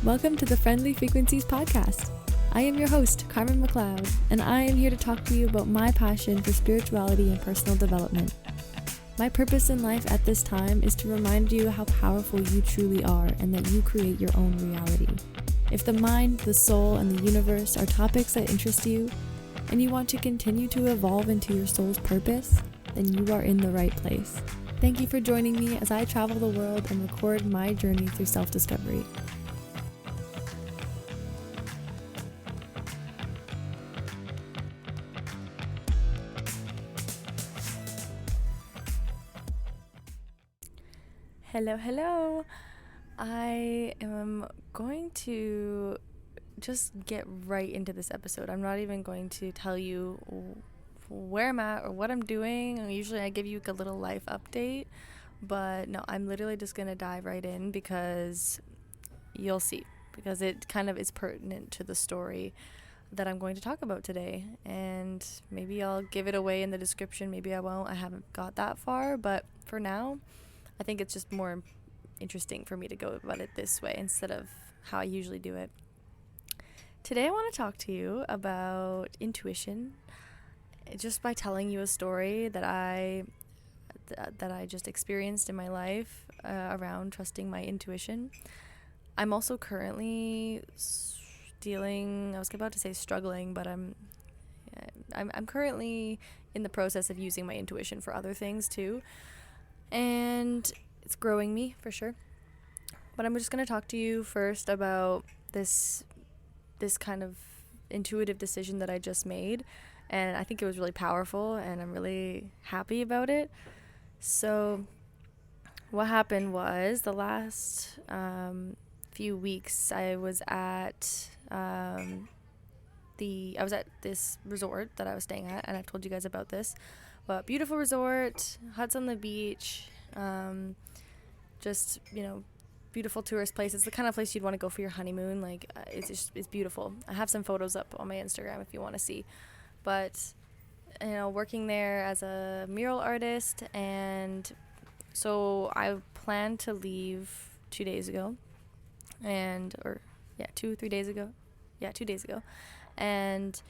Welcome to the Friendly Frequencies podcast. I am your host, Carmen McLeod, and I am here to talk to you about my passion for spirituality and personal development. My purpose in life at this time is to remind you how powerful you truly are and that you create your own reality. If the mind, the soul, and the universe are topics that interest you, and you want to continue to evolve into your soul's purpose, then you are in the right place. Thank you for joining me as I travel the world and record my journey through self-discovery. Hello. I am going to just get right into this episode. I'm not even going to tell you where I'm at or what I'm doing. Usually I give you a little life update, but no, I'm literally just going to dive right in because you'll see, because it kind of is pertinent to the story that I'm going to talk about today. And maybe I'll give it away in the description, maybe I won't. I haven't got that far, but for now, I think it's just more interesting for me to go about it this way instead of how I usually do it. Today I want to talk to you about intuition, just by telling you a story that I just experienced in my life around trusting my intuition. I'm also currently I was about to say struggling, but I'm currently in the process of using my intuition for other things too. And it's growing me for sure. But I'm just going to talk to you first about this kind of intuitive decision that I just made. And I think it was really powerful and I'm really happy about it. So what happened was the last few weeks I was at this resort that I was staying at, and I told you guys about this. But beautiful resort, huts on the beach, just, beautiful tourist place. It's the kind of place you'd want to go for your honeymoon. Like, it's beautiful. I have some photos up on my Instagram if you want to see. But, working there as a mural artist, and so I planned to leave 2 days ago. 2 days ago. Yeah, 2 days ago. And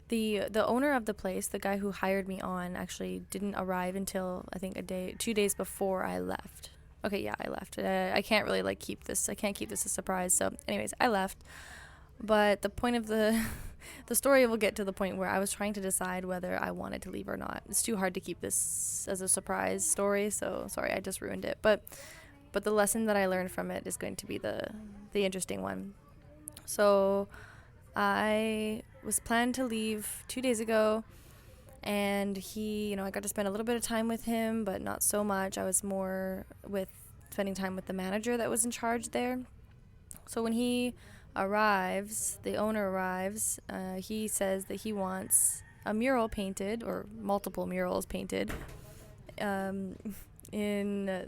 the owner of the place, the guy who hired me on, actually didn't arrive until I think 2 days before I left. Okay, yeah, I left. I can't really keep this a surprise. So anyways, I left. But the point of the story will get to the point where I was trying to decide whether I wanted to leave or not. It's too hard to keep this as a surprise story, so sorry, I just ruined it. But the lesson that I learned from it is going to be the interesting one. So I was planned to leave 2 days ago, and he, I got to spend a little bit of time with him, but not so much. I was more with spending time with the manager that was in charge there. So when he arrives, the owner arrives, he says that he wants a mural painted, or multiple murals painted, in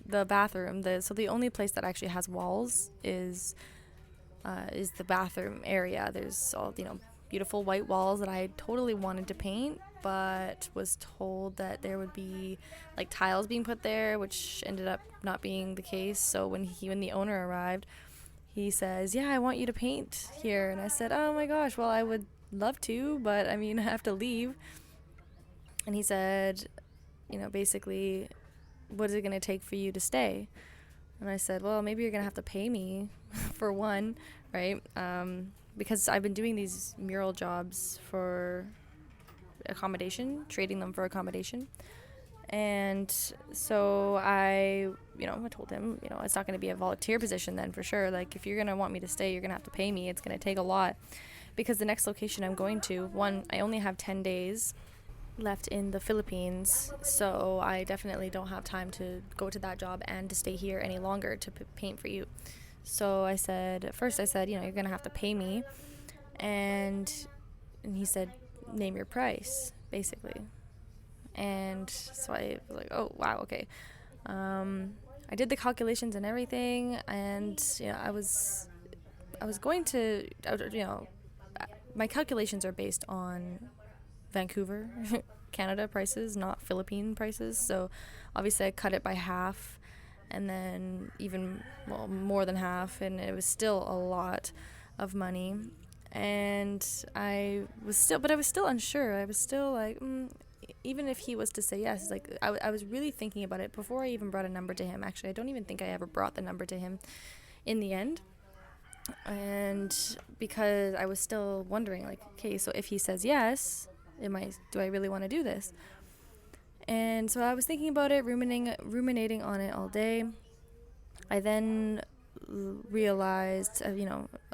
the bathroom. So the only place that actually has walls is the bathroom area. There's all, beautiful white walls that I totally wanted to paint, but was told that there would be tiles being put there, which ended up not being the case. So when the owner arrived, he says, "Yeah, I want you to paint here." And I said, "Oh my gosh, well, I would love to, but I have to leave." And he said, basically, "What is it going to take for you to stay?" And I said, "Well, maybe you're going to have to pay me for one, right? Because I've been doing these mural jobs for accommodation, trading them for accommodation." And so I told him, it's not going to be a volunteer position then for sure. If you're going to want me to stay, you're going to have to pay me. It's going to take a lot, because the next location I'm going to, I only have 10 days left in the Philippines, so I definitely don't have time to go to that job and to stay here any longer to paint for you. So I said, you're gonna have to pay me, and he said, "Name your price," basically. And so I was like, "Oh wow, okay." I did the calculations and everything, and I was going to, my calculations are based on Vancouver, Canada prices, not Philippine prices. So obviously I cut it by half, and then even, well, more than half, and it was still a lot of money. And I was still unsure. I was still like, even if he was to say yes, like I was really thinking about it before I even brought a number to him. Actually, I don't even think I ever brought the number to him in the end. And because I was still wondering, like, okay, so if he says yes, do I really want to do this? And so I was thinking about it, ruminating on it all day. I then realized, a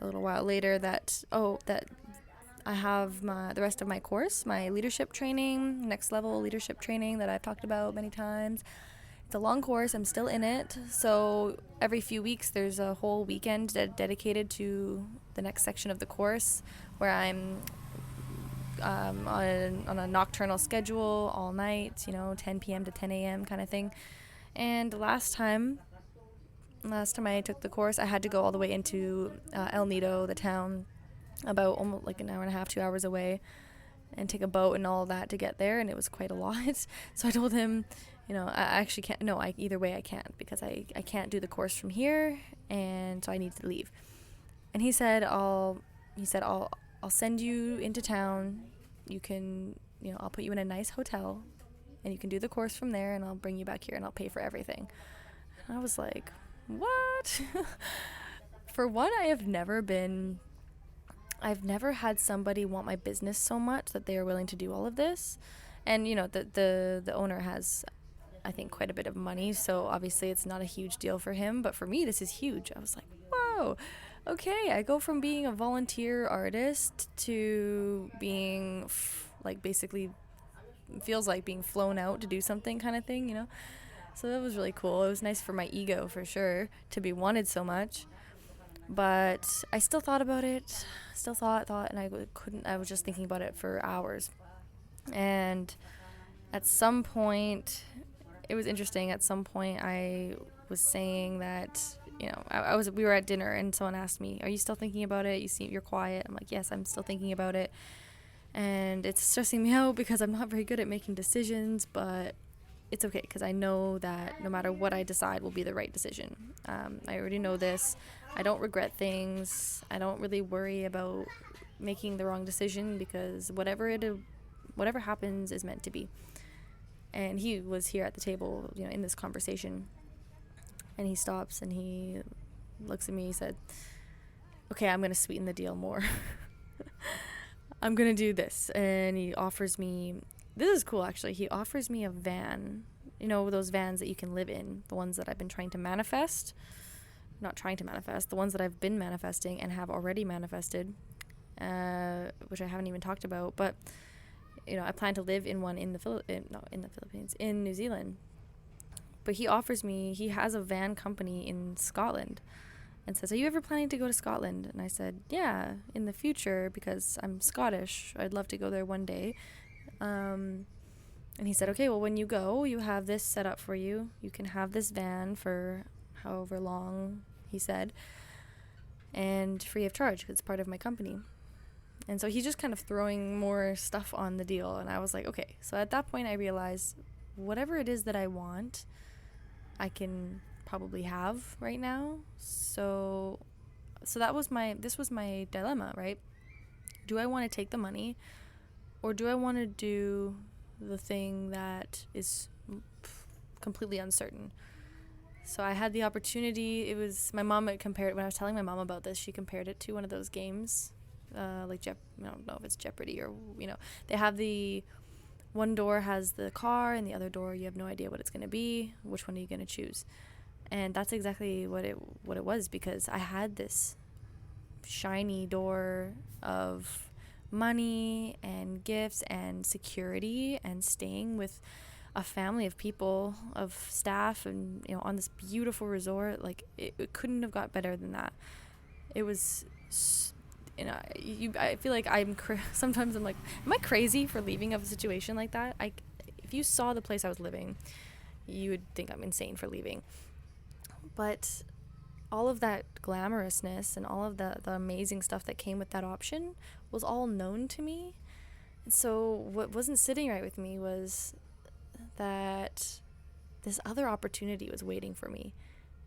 little while later that I have the rest of my course, my leadership training, next level leadership training that I've talked about many times. It's a long course. I'm still in it. So every few weeks, there's a whole weekend dedicated to the next section of the course, where I'm on a nocturnal schedule all night, 10 p.m. to 10 a.m. kind of thing. And last time I took the course, I had to go all the way into El Nido, the town, about almost like an hour and a half, 2 hours away, and take a boat and all that to get there, and it was quite a lot. So I told him, I actually can't, no, either way I can't, because I can't do the course from here, and so I need to leave. And he said, I'll send you into town. You can, I'll put you in a nice hotel, and you can do the course from there, and I'll bring you back here, and I'll pay for everything. And I was like, what? For one, I've never had somebody want my business so much that they are willing to do all of this. And, the owner has, I think, quite a bit of money, so obviously it's not a huge deal for him. But for me, this is huge. I was like, whoa, okay. I go from being a volunteer artist to being, basically feels like being flown out to do something kind of thing, So that was really cool. It was nice for my ego, for sure, to be wanted so much. But I still thought about it, and I was just thinking about it for hours. And at some point, it was interesting. At some point, I was saying that, we were at dinner, and someone asked me, "Are you still thinking about it? You're quiet." I'm like, "Yes, I'm still thinking about it." And it's stressing me out because I'm not very good at making decisions, but it's okay, because I know that no matter what I decide will be the right decision. I already know this. I don't regret things. I don't really worry about making the wrong decision, because whatever happens is meant to be. And he was here at the table, in this conversation, and he stops and he looks at me. He said, "Okay, I'm going to sweeten the deal more." I'm going to do this. And he offers me, this is cool actually, he offers me a van, those vans that you can live in, the ones that I've been trying to manifest. Not trying to manifest, the ones that I've been manifesting and have already manifested, which I haven't even talked about. But I plan to live in one in New Zealand. But he has a van company in Scotland, and says, "Are you ever planning to go to Scotland?" And I said, "Yeah, in the future, because I'm Scottish. I'd love to go there one day." And he said, "Okay, well, when you go, you have this set up for you. You can have this van for however long," he said, "and free of charge, because it's part of my company." And so he's just kind of throwing more stuff on the deal. And I was like, okay. So at that point, I realized whatever it is that I want, I can probably have right now. So this was my dilemma, right? Do I want to take the money, or do I want to do the thing that is completely uncertain? So I had the opportunity. It was, my mom compared, when I was telling my mom about this, she compared it to one of those games, I don't know if it's Jeopardy or, they have one door has the car, and the other door you have no idea what it's going to be. Which one are you going to choose? And that's exactly what it was, because I had this shiny door of money and gifts and security and staying with a family of people, of staff, and on this beautiful resort. Like it couldn't have got better than that. It was, I feel like sometimes I'm like, am I crazy for leaving a situation like that? If you saw the place I was living, you would think I'm insane for leaving. But all of that glamorousness and all of the amazing stuff that came with that option was all known to me. And so what wasn't sitting right with me was that this other opportunity was waiting for me.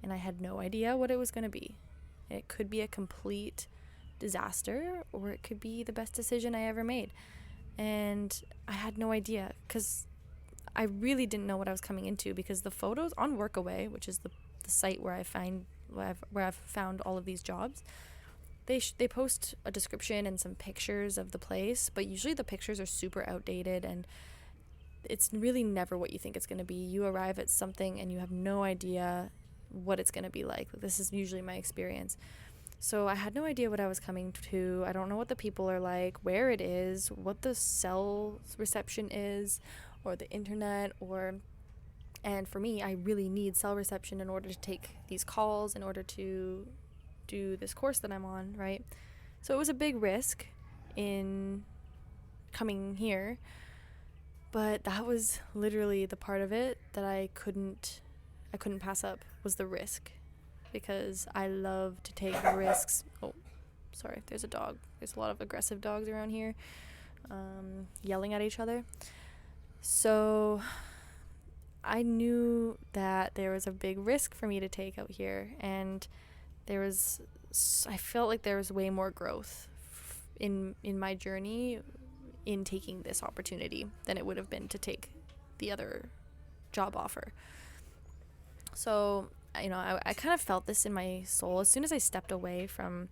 and I had no idea what it was going to be. It could be a complete disaster, or it could be the best decision I ever made. And I had no idea, because I really didn't know what I was coming into, because the photos on Workaway, which is the site where I've found all of these jobs, they post a description and some pictures of the place, but usually the pictures are super outdated, and it's really never what you think it's going to be. You arrive at something and you have no idea what it's going to be like. This is usually my experience. So I had no idea what I was coming to. I don't know what the people are like, where it is, what the cell reception is, or the internet, and for me, I really need cell reception in order to take these calls, in order to do this course that I'm on, right? So it was a big risk in coming here, but that was literally the part of it that I couldn't pass up, was the risk, because I love to take risks. Oh, sorry, there's a dog. There's a lot of aggressive dogs around here, yelling at each other. So I knew that there was a big risk for me to take out here, and I felt like there was way more growth in my journey in taking this opportunity than it would have been to take the other job offer. So, I kind of felt this in my soul. As soon as I stepped away from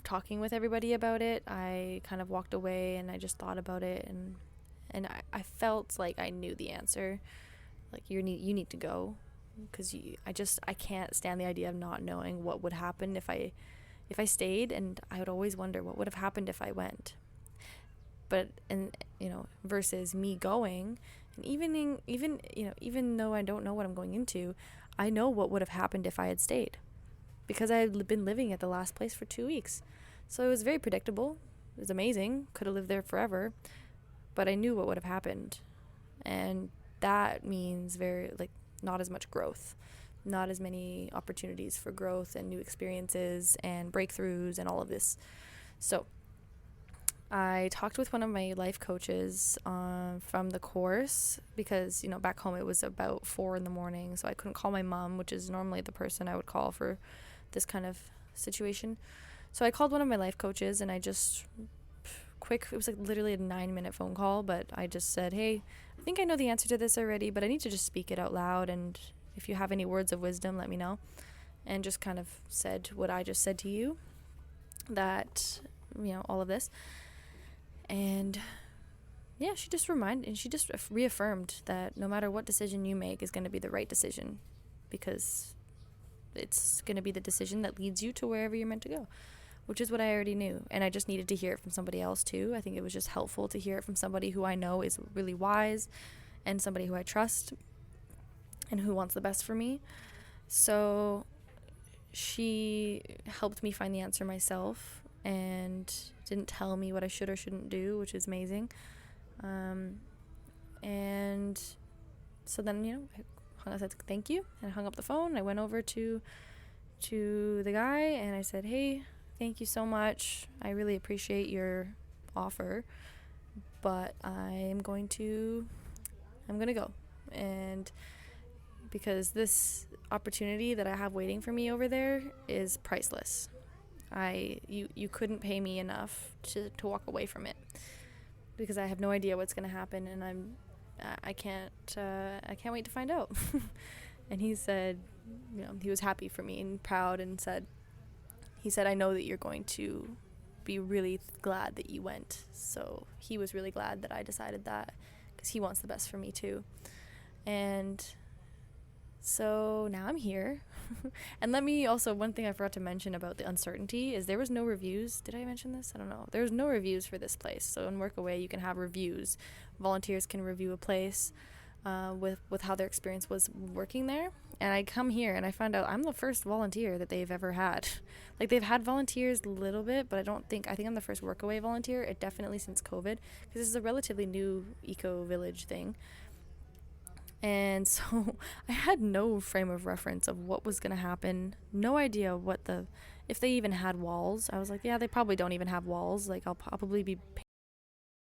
talking with everybody about it, I kind of walked away and I just thought about it, and I felt like I knew the answer. Like, you need to go, because I can't stand the idea of not knowing what would happen if I stayed, and I would always wonder what would have happened if I went. But versus me going, and even though I don't know what I'm going into, I know what would have happened if I had stayed, because I had been living at the last place for 2 weeks. So it was very predictable. It was amazing. Could have lived there forever, but I knew what would have happened, and that means not as much growth, not as many opportunities for growth and new experiences and breakthroughs and all of this. So I talked with one of my life coaches from the course, because back home it was about 4 a.m, so I couldn't call my mom, which is normally the person I would call for this kind of situation. So I called one of my life coaches, and I just it was like literally a 9-minute phone call, but I just said, hey, I think I know the answer to this already, but I need to just speak it out loud, and if you have any words of wisdom, let me know. And just kind of said what I just said to you, that all of this. And yeah, she just reaffirmed that no matter what decision you make is going to be the right decision, because it's going to be the decision that leads you to wherever you're meant to go, which is what I already knew. And I just needed to hear it from somebody else too. I think it was just helpful to hear it from somebody who I know is really wise, and somebody who I trust and who wants the best for me. So she helped me find the answer myself, and didn't tell me what I should or shouldn't do, which is amazing. And so then, I said thank you, and I hung up the phone. I went over to the guy, and I said, hey, thank you so much. I really appreciate your offer, but I'm going to go. And because this opportunity that I have waiting for me over there is priceless. You couldn't pay me enough to walk away from it, because I have no idea what's going to happen, and I can't wait to find out. And he said, he was happy for me and proud, and he said, I know that you're going to be really glad that you went. So he was really glad that I decided that, because he wants the best for me too. And so now I'm here. And let me also, one thing I forgot to mention about the uncertainty is there was no reviews. Did I mention this? I don't know. There was no reviews for this place. So in Workaway, you can have reviews. Volunteers can review a place with how their experience was working there. And I come here and I found out I'm the first volunteer that they've ever had. Like, they've had volunteers a little bit, but I think I'm the first Workaway volunteer. It definitely since COVID, because this is a relatively new eco-village thing. And so I had no frame of reference of what was going to happen. No idea if they even had walls. I was like, yeah, they probably don't even have walls. Like, I'll probably be